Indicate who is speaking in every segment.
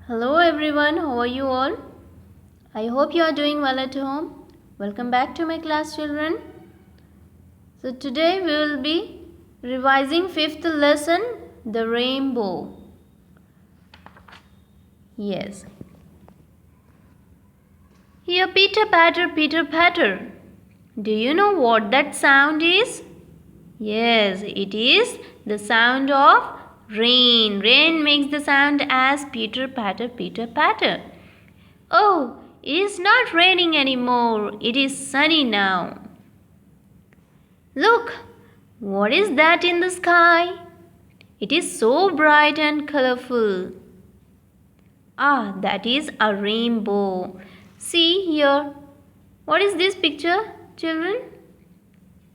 Speaker 1: Hello everyone, how are you all? I hope you are doing well at home. Welcome back to my class, children. So today we will be revising fifth lesson, the rainbow. Yes. Here Peter patter. Do you know what that sound is? Yes, it is the sound of rain. Rain makes the sound as Peter patter. Oh, it is not raining anymore. It is sunny now. Look, what is that in the sky? It is so bright and colorful. Ah, that is a rainbow. See here. What is this picture, children?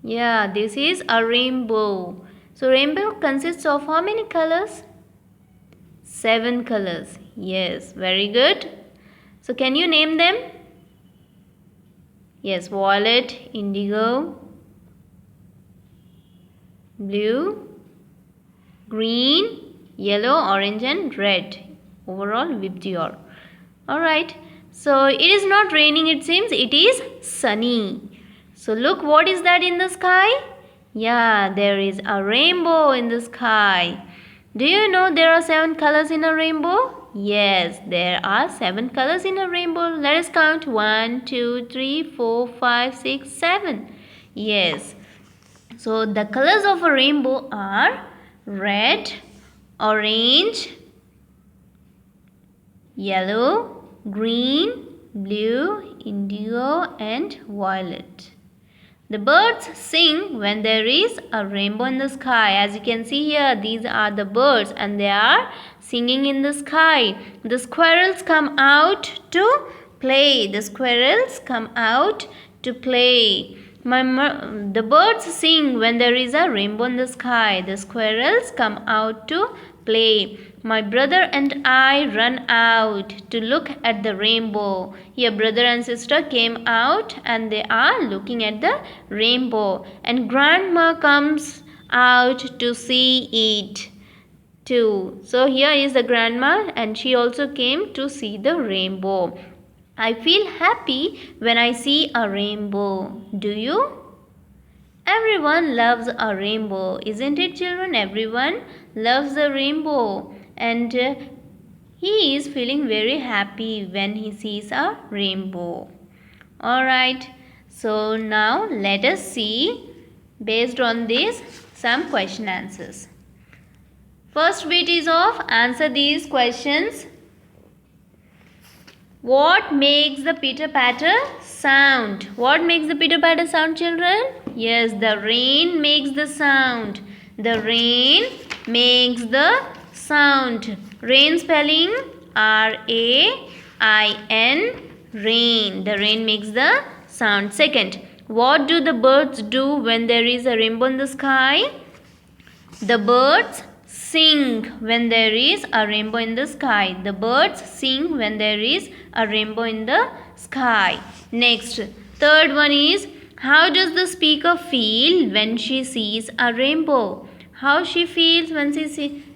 Speaker 1: Yeah, this is a rainbow. So, rainbow consists of how many colors? 7 colors. Yes, very good. So, can you name them? Yes, violet, indigo, blue, green, yellow, orange and red. Overall Vibgyor. Alright. So it is not raining, it seems. It is sunny. So look, what is that in the sky? Yeah, there is a rainbow in the sky. Do you know there are 7 colors in a rainbow? Yes, there are 7 colors in a rainbow. Let us count 1, 2, 3, 4, 5, 6, 7. Yes. So the colors of a rainbow are red, orange, yellow, green, blue, indigo and violet. The birds sing when there is a rainbow in the sky. As you can see here, these are the birds and they are singing in the sky. The squirrels come out to play. The squirrels come out to play. The birds sing when there is a rainbow in the sky. The squirrels come out to play. My brother and I run out to look at the rainbow. Here brother and sister came out and they are looking at the rainbow. And grandma comes out to see it too. So here is the grandma and she also came to see the rainbow. I feel happy when I see a rainbow. Do you? Everyone loves a rainbow, isn't it, children? Everyone loves a rainbow. And he is feeling very happy when he sees a rainbow. Alright, so now let us see, based on this, some question answers. First bit is of answer these questions. What makes the pitter patter sound? What makes the pitter patter sound, children? Yes, the rain makes the sound. The rain makes the sound. Rain spelling R-A-I-N, rain. The rain makes the sound. Second, what do the birds do when there is a rainbow in the sky? The birds sing when there is a rainbow in the sky. The birds sing when there is a rainbow in the sky. Next, third one is, how does the speaker feel when she sees a rainbow? How she feels when she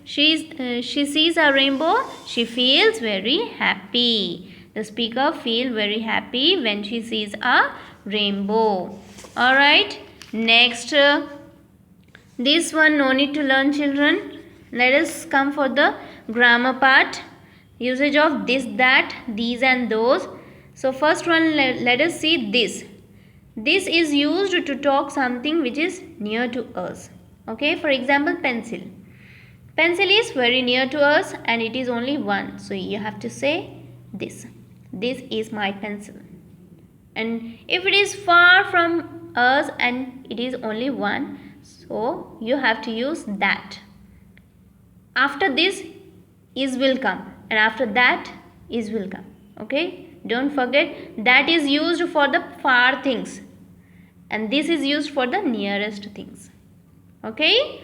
Speaker 1: sees a rainbow? She feels very happy. The speaker feels very happy when she sees a rainbow. Alright, next, this one no need to learn, children. Let us come for the grammar part. Usage of this, that, these and those. So first one, let us see this. This is used to talk something which is near to us. Okay, for example, pencil. Pencil is very near to us and it is only one. So you have to say this. This is my pencil. And if it is far from us and it is only one, so you have to use that. After this, is will come, and after that, is will come. Okay, don't forget that is used for the far things and this is used for the nearest things. Okay,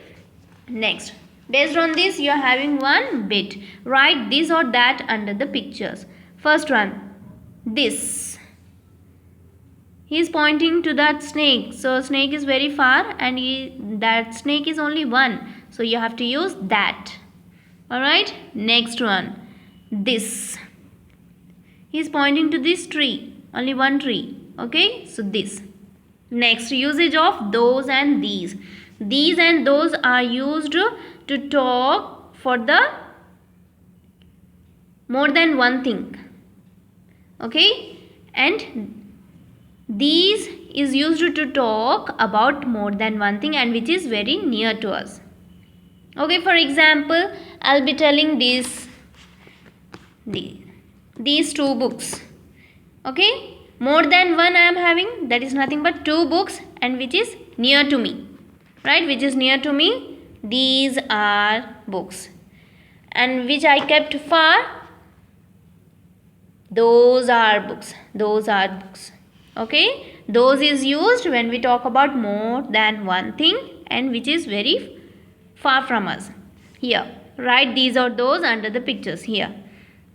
Speaker 1: next, based on this you are having one bit. Write this or that under the pictures. First one, this. He is pointing to that snake. So snake is very far and that snake is only one. So you have to use that. Alright, next one. this. He is pointing to this tree, only one tree. Okay, so this. Next, usage of those and these. These and those are used to talk for the more than one thing. Okay, and these is used to talk about more than one thing and which is very near to us. Okay, for example, I'll be telling these two books. Okay, more than one I am having, that is nothing but two books, and which is near to me, right? Which is near to me, these are books. And which I kept far, those are books. Those are books. Okay, those is used when we talk about more than one thing and which is very far from us. Here, write these or those under the pictures. Here,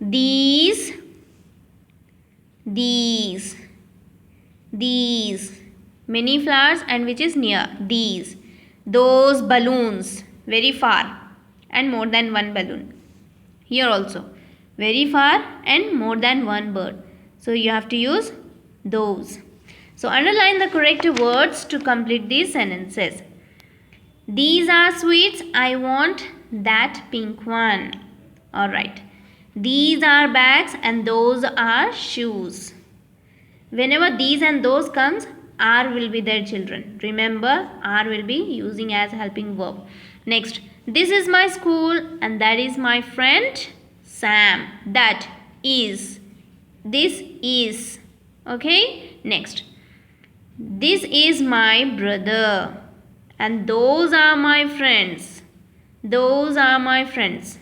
Speaker 1: these, many flowers and which is near, these. Those balloons, very far and more than one balloon. Here also, very far and more than one bird. So you have to use those. So underline the correct words to complete these sentences. These are sweets, I want that pink one. Alright. These are bags and those are shoes. Whenever these and those comes, are will be there, children. Remember, are will be using as helping verb. Next, this is my school and that is my friend Sam. That is. This is. Okay. Next, this is my brother and those are my friends. Those are my friends.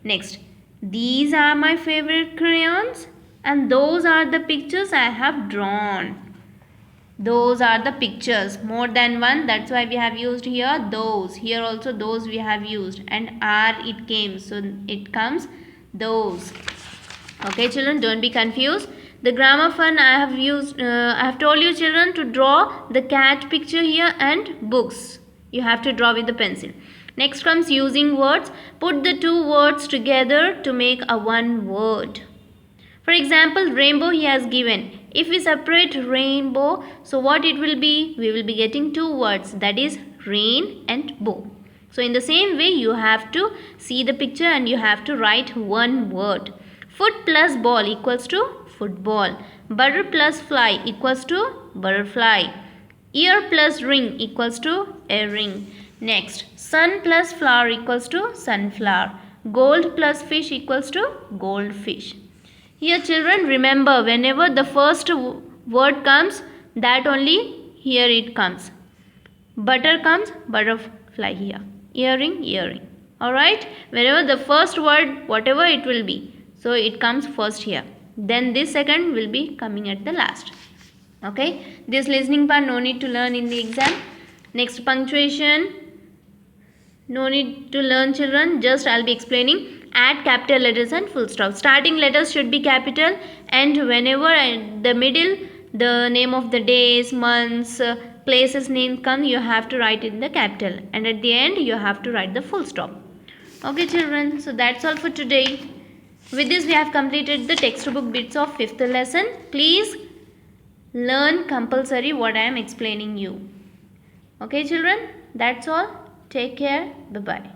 Speaker 1: Next, these are my favorite crayons and those are the pictures I have drawn. Those are the pictures, more than one, that's why we have used here those. Here also those we have used, and are it came, so it comes those. Okay children, don't be confused. The grammar fun I have told you children to draw the cat picture here and books. You have to draw with the pencil. Next comes using words. Put the two words together to make a one word. For example, rainbow he has given. If we separate rainbow, so what it will be? We will be getting two words, that is rain and bow. So in the same way, you have to see the picture and you have to write one word. Foot plus ball equals to football. Butter plus fly equals to butterfly. Ear plus ring equals to earring. Next, sun plus flower equals to sunflower. Gold plus fish equals to goldfish. Here children, remember, whenever the first word comes, that only here it comes. Butter comes, butterfly here. Earring, earring. Alright? Whenever the first word, whatever it will be, so it comes first here. Then this second will be coming at the last. Okay? This listening part no need to learn in the exam. Next, punctuation. No need to learn children, just I'll be explaining. Add capital letters and full stop. Starting letters should be capital, and whenever the middle, the name of the days, months, places name come, you have to write in the capital, and at the end you have to write the full stop. Okay children, so that's all for today. With this we have completed the textbook bits of 5th lesson. Please learn compulsory what I am explaining you. Okay children, that's all. Take care. Bye bye.